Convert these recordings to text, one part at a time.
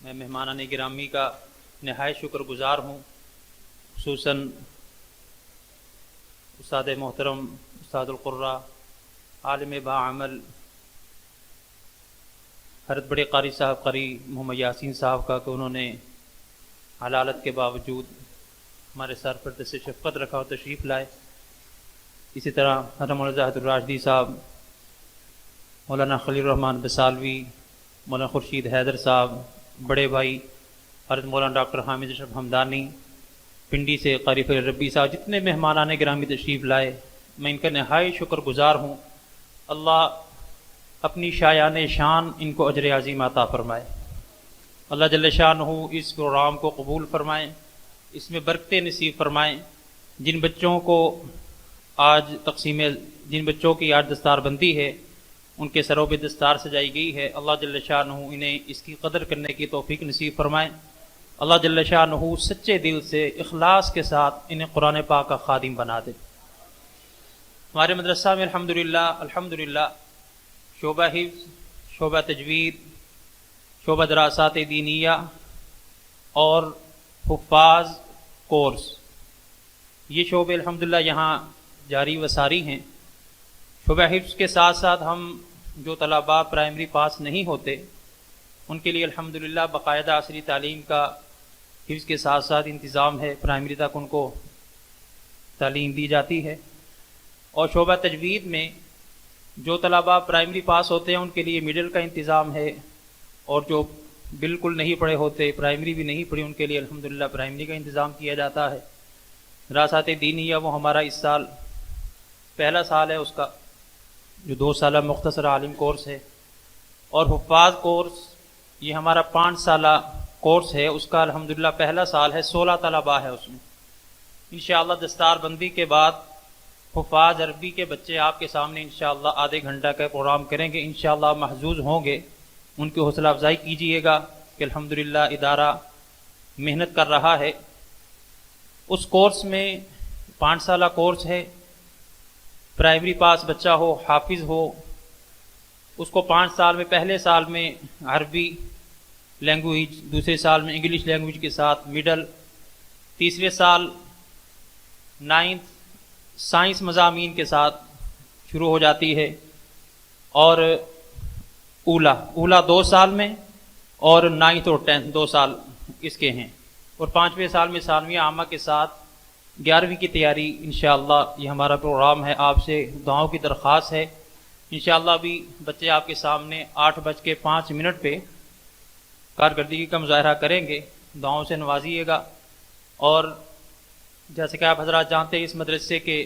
میں مہمانان گرامی کا نہایت شکر گزار ہوں، خصوصاً استاد محترم استاد القراء عالم باعمل حضرت بڑے قاری صاحب قاری محمد یاسین صاحب کا کہ انہوں نے حلالت کے باوجود ہمارے سر پر دست شفقت رکھا اور تشریف لائے۔ اسی طرح حضرت مولانا زاہد الراشدی صاحب، مولانا خلیل الرحمن بسالوی، مولانا خورشید حیدر صاحب، بڑے بھائی حضرت مولانا ڈاکٹر حامد اشرف حمدانی پنڈی سے، قاری فضل ربی صاحب، جتنے مہمانان گرامی تشریف لائے، میں ان کا نہایت شکر گزار ہوں۔ اللہ اپنی شایان شان ان کو اجر عظیم عطا فرمائے۔ اللہ جل شانہ اس پروگرام کو قبول فرمائیں، اس میں برکتیں نصیب فرمائیں۔ جن بچوں کو آج جن بچوں کی آج دستار بندی ہے، ان کے سروں پہ دستار سجائی گئی ہے، اللہ جل شانہ انہیں اس کی قدر کرنے کی توفیق نصیب فرمائیں۔ اللہ جل شانہ سچے دل سے اخلاص کے ساتھ انہیں قرآن پاک کا خادم بنا دے۔ ہمارے مدرسہ میں الحمدللہ شعبہ حفظ، شعبہ تجوید، شعبہ دراسات دینیہ اور حفاظ کورس، یہ شعبے الحمدللہ یہاں جاری و ساری ہیں۔ شعبہ حفظ کے ساتھ ساتھ ہم جو طلباء پرائمری پاس نہیں ہوتے ان کے لیے الحمدللہ باقاعدہ عصری تعلیم کا حفظ کے ساتھ ساتھ انتظام ہے، پرائمری تک ان کو تعلیم دی جاتی ہے۔ اور شعبہ تجوید میں جو طلباء پرائمری پاس ہوتے ہیں ان کے لیے مڈل کا انتظام ہے، اور جو بالکل نہیں پڑھے ہوتے، پرائمری بھی نہیں پڑھی، ان کے لیے الحمدللہ پرائمری کا انتظام کیا جاتا ہے۔ دراسات دینیہ وہ ہمارا اس سال پہلا سال ہے اس کا، جو 2 سالہ مختصر عالم کورس ہے، اور حفاظ کورس یہ ہمارا 5 سالہ کورس ہے، اس کا الحمدللہ پہلا سال ہے، 16 طلباء ہے اس میں۔ انشاءاللہ دستار بندی کے بعد حفاظ عربی کے بچے آپ کے سامنے انشاءاللہ آدھے گھنٹہ کا پروگرام کریں گے، انشاءاللہ محظوظ ہوں گے، ان کی حوصلہ افزائی کیجئے گا کہ الحمدللہ ادارہ محنت کر رہا ہے۔ اس کورس میں 5 سالہ کورس ہے، پرائمری پاس بچہ ہو، حافظ ہو، اس کو 5 سال میں پہلے سال میں عربی لینگویج، دوسرے سال میں انگلش لینگویج کے ساتھ مڈل، تیسرے سال 9th سائنس مضامین کے ساتھ شروع ہو جاتی ہے، اور اولا 2 سال میں، اور 9th اور 10th 2 سال اس کے ہیں، اور 5ویں سال میں ثانویہ عامہ کے ساتھ 11ویں کی تیاری انشاءاللہ یہ ہمارا پروگرام ہے۔ آپ سے دعاؤں کی درخواست ہے، انشاءاللہ ابھی بچے آپ کے سامنے 8:05 پہ کارکردگی کا مظاہرہ کریں گے، دعاؤں سے نوازیے گا۔ اور جیسے کہ آپ حضرات جانتے ہیں اس مدرسے کے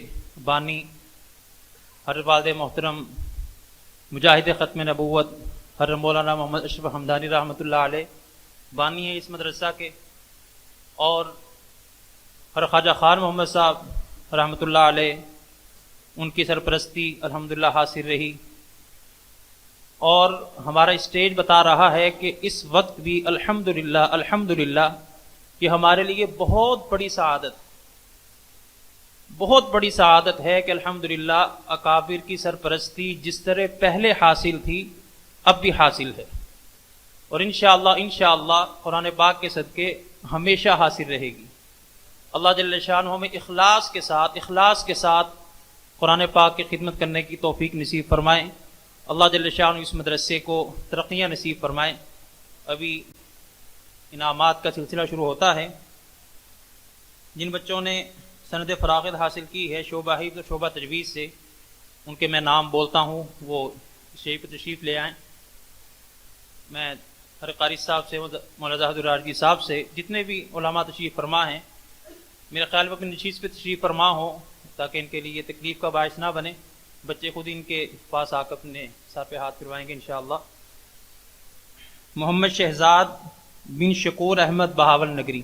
بانی حضرت والد محترم مجاہد ختم نبوت حضرت مولانا محمد اشرف حمدانی رحمۃ اللہ علیہ بانی ہیں اس مدرسہ کے، اور حضرت خواجہ خان محمد صاحب رحمۃ اللہ علیہ ان کی سرپرستی الحمدللہ حاصل رہی۔ اور ہمارا اسٹیج بتا رہا ہے کہ اس وقت بھی الحمدللہ کہ ہمارے لیے بہت بڑی سعادت ہے کہ الحمدللہ اکابر کی سرپرستی جس طرح پہلے حاصل تھی اب بھی حاصل ہے، اور انشاءاللہ قرآن پاک کے صدقے ہمیشہ حاصل رہے گی۔ اللہ جل شانہ ہمیں اخلاص کے ساتھ قرآن پاک کی خدمت کرنے کی توفیق نصیب فرمائیں۔ اللہ جل شانہ اس مدرسے کو ترقیاں نصیب فرمائیں۔ ابھی انعامات کا سلسلہ شروع ہوتا ہے۔ جن بچوں نے سند فراغت حاصل کی ہے شعبہ حفظ اور شعبہ تجوید سے، ان کے میں نام بولتا ہوں، وہ شیخ پہ تشریف لے آئیں۔ میں ہر قاری صاحب سے، مولانا زاہد الراشدی صاحب سے، جتنے بھی علماء تشریف فرما ہیں، میرے خیال میں اپنی نشست پہ تشریف فرما ہوں تاکہ ان کے لیے تکلیف کا باعث نہ بنے، بچے خود ان کے پاس آ کر اپنے سر پہ ہاتھ پھروائیں گے انشاءاللہ۔ محمد شہزاد بن شکور احمد بہاول نگری،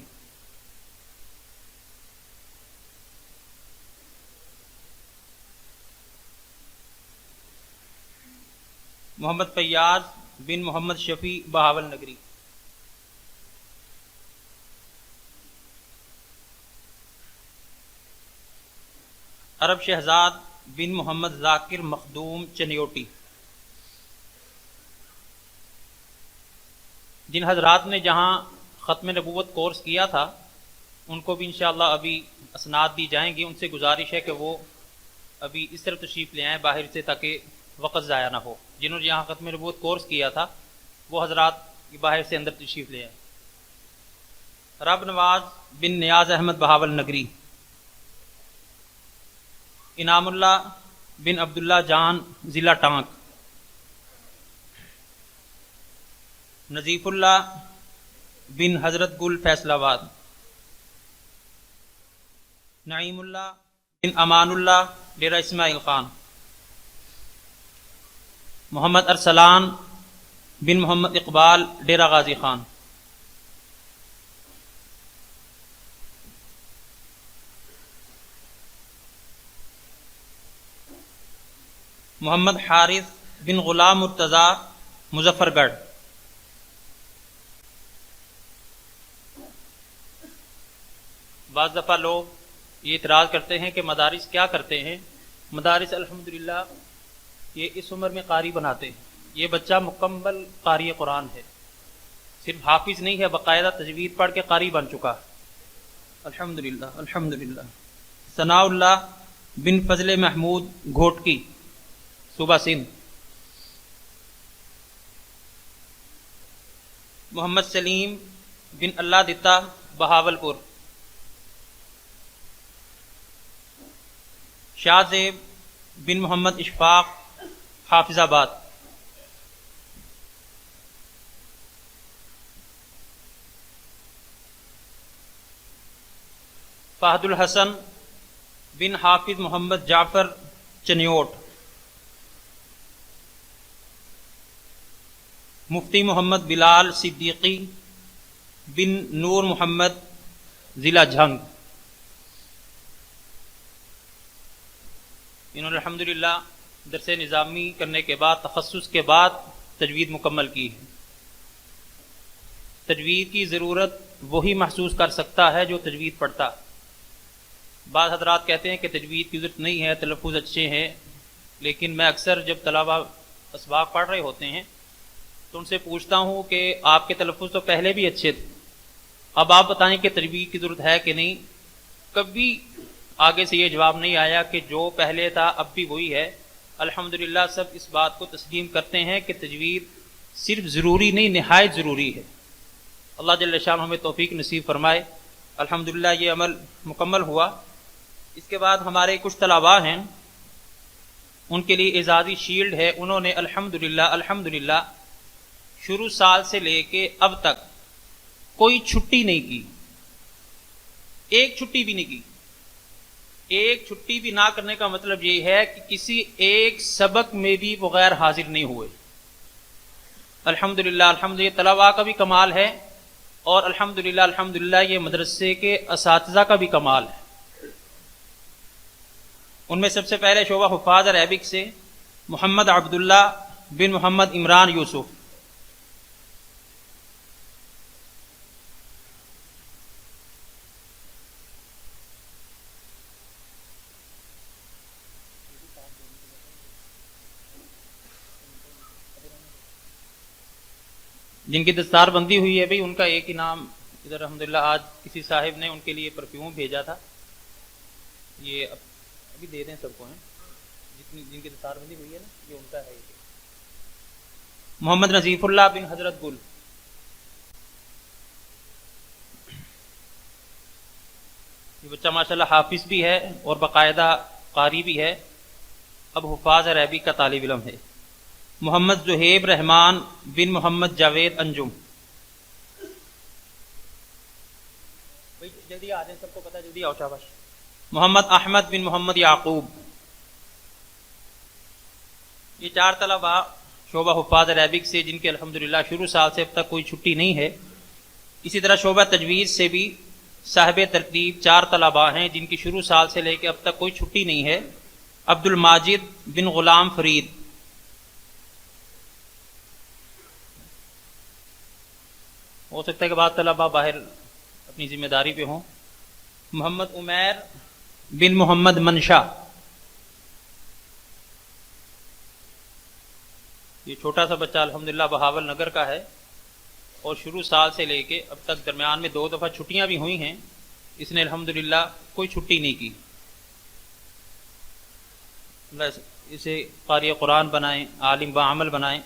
محمد فیاض بن محمد شفیع بہاول نگری، عرب شہزاد بن محمد ذاکر مخدوم چنیوٹی، جن حضرات نے جہاں ختم نبوت کورس کیا تھا ان کو بھی انشاءاللہ ابھی اسناد دی جائیں گی. ان سے گزارش ہے کہ وہ ابھی اس طرف تشریف لے آئیں باہر سے تاکہ وقت ضائع نہ ہو. جنہوں نے یہاں ختم نبوت کورس کیا تھا وہ حضرات باہر سے اندر تشریف لے آئیں. رب نواز بن نیاز احمد بہاول نگری، انعام اللہ بن عبداللہ جان ضلع ٹانک، نظیف اللہ بن حضرت گل فیصل آباد، نعیم اللہ بن امان اللہ ڈیرہ اسماعیل خان، محمد ارسلان بن محمد اقبال ڈیرہ غازی خان، محمد حارث بن غلام مرتضی مظفر گڑھ، بعض دفعہ لوگ یہ اعتراض کرتے ہیں کہ مدارس کیا کرتے ہیں. مدارس الحمدللہ یہ اس عمر میں قاری بناتے ہیں. یہ بچہ مکمل قاری قرآن ہے، صرف حافظ نہیں ہے، باقاعدہ تجوید پڑھ کے قاری بن چکا ہے. الحمدللہ الحمدللہ. ثناء اللہ بن فضل محمود گھوٹکی، صوبہ سندھ، محمد سلیم بن اللہ دتا بہاولپور، شاہ زیب بن محمد اشفاق حافظ آباد، فہد الحسن بن حافظ محمد جعفر چنیوٹ، مفتی محمد بلال صدیقی بن نور محمد ضلع جھنگ. انہوں نے الحمدللہ درس نظامی کرنے کے بعد تخصص کے بعد تجوید مکمل کی ہے. تجوید کی ضرورت وہی محسوس کر سکتا ہے جو تجوید پڑھتا. بعض حضرات کہتے ہیں کہ تجوید کی ضرورت نہیں ہے، تلفظ اچھے ہیں، لیکن میں اکثر جب طلبہ اسباق پڑھ رہے ہوتے ہیں تو ان سے پوچھتا ہوں کہ آپ کے تلفظ تو پہلے بھی اچھے تھے، اب آپ بتائیں کہ تجوید کی ضرورت ہے کہ نہیں. کبھی آگے سے یہ جواب نہیں آیا کہ جو پہلے تھا اب بھی وہی ہے. الحمدللہ سب اس بات کو تسلیم کرتے ہیں کہ تجوید صرف ضروری نہیں، نہایت ضروری ہے. اللہ جل شانہ ہمیں توفیق نصیب فرمائے. الحمدللہ یہ عمل مکمل ہوا. اس کے بعد ہمارے کچھ طلباء ہیں، ان کے لیے اعزازی شیلڈ ہے. انہوں نے الحمدللہ شروع سال سے لے کے اب تک کوئی چھٹی نہیں کی، ایک چھٹی بھی نہیں کی. ایک چھٹی بھی نہ کرنے کا مطلب یہ ہے کہ کسی ایک سبق میں بھی بغیر حاضر نہیں ہوئے. الحمدللہ یہ طلباء کا بھی کمال ہے اور الحمدللہ یہ مدرسے کے اساتذہ کا بھی کمال ہے. ان میں سب سے پہلے شعبہ حفاظ عربک سے محمد عبداللہ بن محمد عمران یوسف، جن کی دستار بندی ہوئی ہے بھئی ان کا ایک انعام ادھر الحمدللہ آج کسی صاحب نے ان کے لیے پرفیوم بھیجا تھا، یہ ابھی دے دیں سب کو ہیں جن کی دستار بندی ہوئی ہے نا، یہ ان کا ہے. محمد نظیف اللہ بن حضرت گل، یہ بچہ ماشاءاللہ حافظ بھی ہے اور باقاعدہ قاری بھی ہے، اب حفاظ عربی کا طالب علم ہے. محمد زہیب رحمان بن محمد جاوید انجم، جلدی آ جائیں، سب کو پتہ جلدی آؤ شاباش. محمد احمد بن محمد یعقوب. یہ چار طلباء شعبہ حفاظ عربک سے جن کے الحمدللہ شروع سال سے اب تک کوئی چھٹی نہیں ہے. اسی طرح شعبہ تجوید سے بھی صاحب ترتیب چار طلباء ہیں جن کی شروع سال سے لے کے اب تک کوئی چھٹی نہیں ہے. عبد الماجد بن غلام فرید، ہو سکتا ہے کہ بعض طلباء باہر اپنی ذمہ داری پہ ہوں. محمد عمیر بن محمد منشا، یہ چھوٹا سا بچہ الحمدللہ بہاول نگر کا ہے اور شروع سال سے لے کے اب تک درمیان میں 2 دفعہ چھٹیاں بھی ہوئی ہیں، اس نے الحمدللہ کوئی چھٹی نہیں کی۔ اللہ اسے قاری قرآن بنائیں، عالم بعمل بنائیں،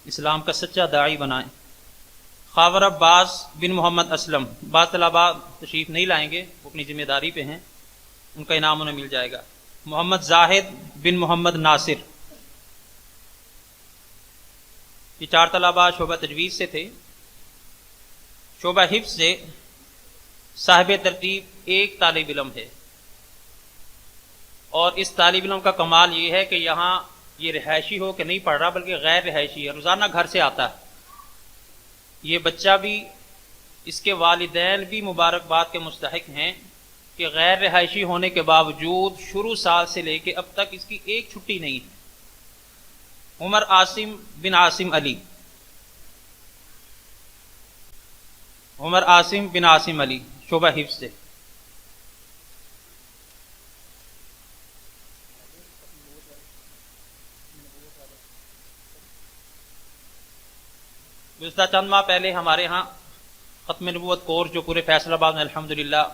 اسلام کا سچا داعی بنائیں۔ خاور عباس بن محمد اسلم، بعض طلباء تشریف نہیں لائیں گے، وہ اپنی ذمہ داری پہ ہیں، ان کا انعام انہیں مل جائے گا۔ محمد زاہد بن محمد ناصر، یہ 4 طلباء شعبہ تجوید سے تھے۔ شعبہ حفظ سے صاحب ترتیب ایک طالب علم ہے، اور اس طالب علم کا کمال یہ ہے کہ یہاں یہ رہائشی ہو کہ نہیں پڑھ رہا بلکہ غیر رہائشی ہے، روزانہ گھر سے آتا ہے۔ یہ بچہ بھی، اس کے والدین بھی مبارکباد کے مستحق ہیں کہ غیر رہائشی ہونے کے باوجود شروع سال سے لے کے اب تک اس کی ایک چھٹی نہیں ہے۔ عمر عاصم بن عاصم علی، عمر عاصم بن عاصم علی شعبہ حفظ سے۔ گزشتہ چند ماہ پہلے ہمارے ہاں ختم نبوت کورس جو پورے فیصل آباد میں الحمدللہ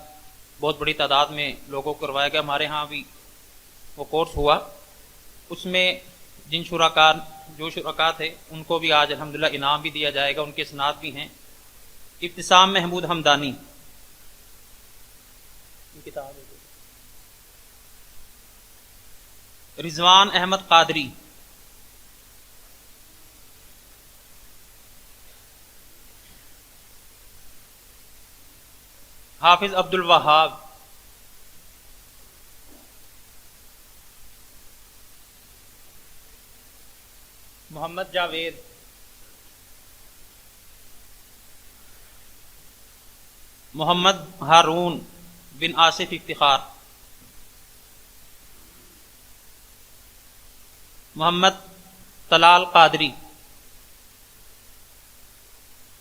بہت بڑی تعداد میں لوگوں کو کروایا گیا، ہمارے ہاں بھی وہ کورس ہوا۔ اس میں جو شرکاء تھے ان کو بھی آج الحمدللہ انعام بھی دیا جائے گا، ان کے اسناد بھی ہیں۔ ابتسام محمود حمدانی، رضوان احمد قادری، حافظ عبد الوہاب، محمد جاوید، محمد ہارون بن آصف افتخار، محمد طلال قادری۔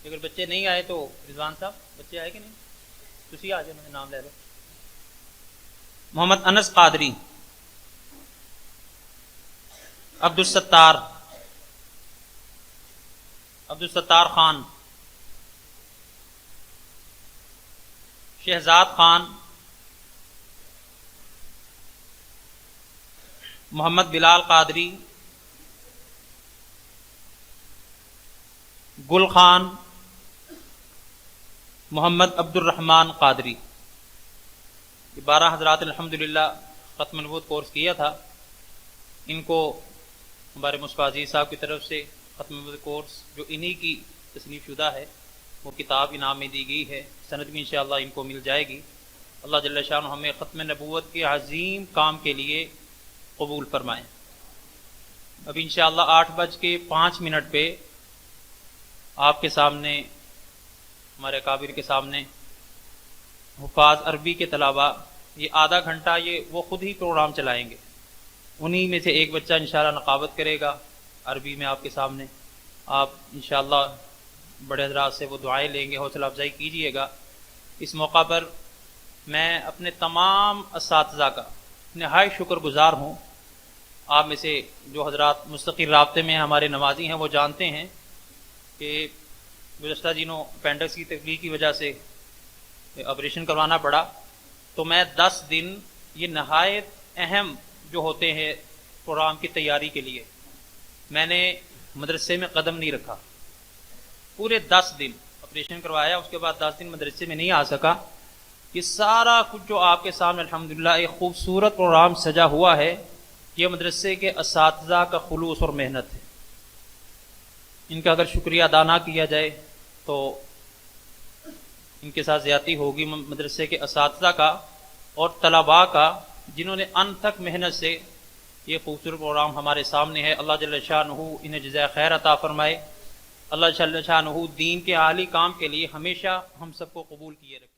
اگر بچے نہیں آئے تو رضوان صاحب بچے آئے کہ نہیں؟ تسی آ جاؤ، انہوں نے نام لے لو۔ محمد انس قادری، عبدالستار خان، شہزاد خان، محمد بلال قادری، گل خان، محمد عبد الرحمن قادری۔ یہ 12 حضرات الحمدللہ ختم نبوت کورس کیا تھا، ان کو ہمارے مصطفیٰ عزیز صاحب کی طرف سے ختم نبوت کورس جو انہی کی تصنیف شدہ ہے وہ کتاب انعام میں دی گئی ہے، سند بھی انشاءاللہ ان کو مل جائے گی۔ اللہ جل شانہ ہمیں ختم نبوت کے عظیم کام کے لیے قبول فرمائیں۔ اب انشاءاللہ 8:05 پہ آپ کے سامنے، ہمارے اکابر کے سامنے حفاظ عربی کے طلباء یہ آدھا گھنٹہ یہ وہ خود ہی پروگرام چلائیں گے، انہی میں سے ایک بچہ انشاءاللہ نقابت کرے گا عربی میں آپ کے سامنے۔ آپ انشاءاللہ بڑے حضرات سے وہ دعائیں لیں گے، حوصلہ افزائی کیجیے گا۔ اس موقع پر میں اپنے تمام اساتذہ کا نہایت شکر گزار ہوں۔ آپ میں سے جو حضرات مستقل رابطے میں ہمارے نمازی ہیں وہ جانتے ہیں کہ گزشتہ دنوں اپینڈکس کی تکلیف کی وجہ سے آپریشن کروانا پڑا، تو میں 10 دن یہ نہایت اہم جو ہوتے ہیں پروگرام کی تیاری کے لیے میں نے مدرسے میں قدم نہیں رکھا۔ پورے 10 دن آپریشن کروایا، اس کے بعد 10 دن مدرسے میں نہیں آ سکا۔ یہ سارا کچھ جو آپ کے سامنے الحمدللہ ایک خوبصورت پروگرام سجا ہوا ہے، یہ مدرسے کے اساتذہ کا خلوص اور محنت ہے۔ ان کا اگر شکریہ ادا نہ کیا جائے تو ان کے ساتھ زیادتی ہوگی۔ مدرسے کے اساتذہ کا اور طلباء کا جنہوں نے ان تک محنت سے یہ خوبصورت پروگرام ہمارے سامنے ہے، اللہ جل شانہ انہیں جزائے خیر عطا فرمائے۔ اللہ جل شانہ دین کے عالی کام کے لیے ہمیشہ ہم سب کو قبول کیے رکھے۔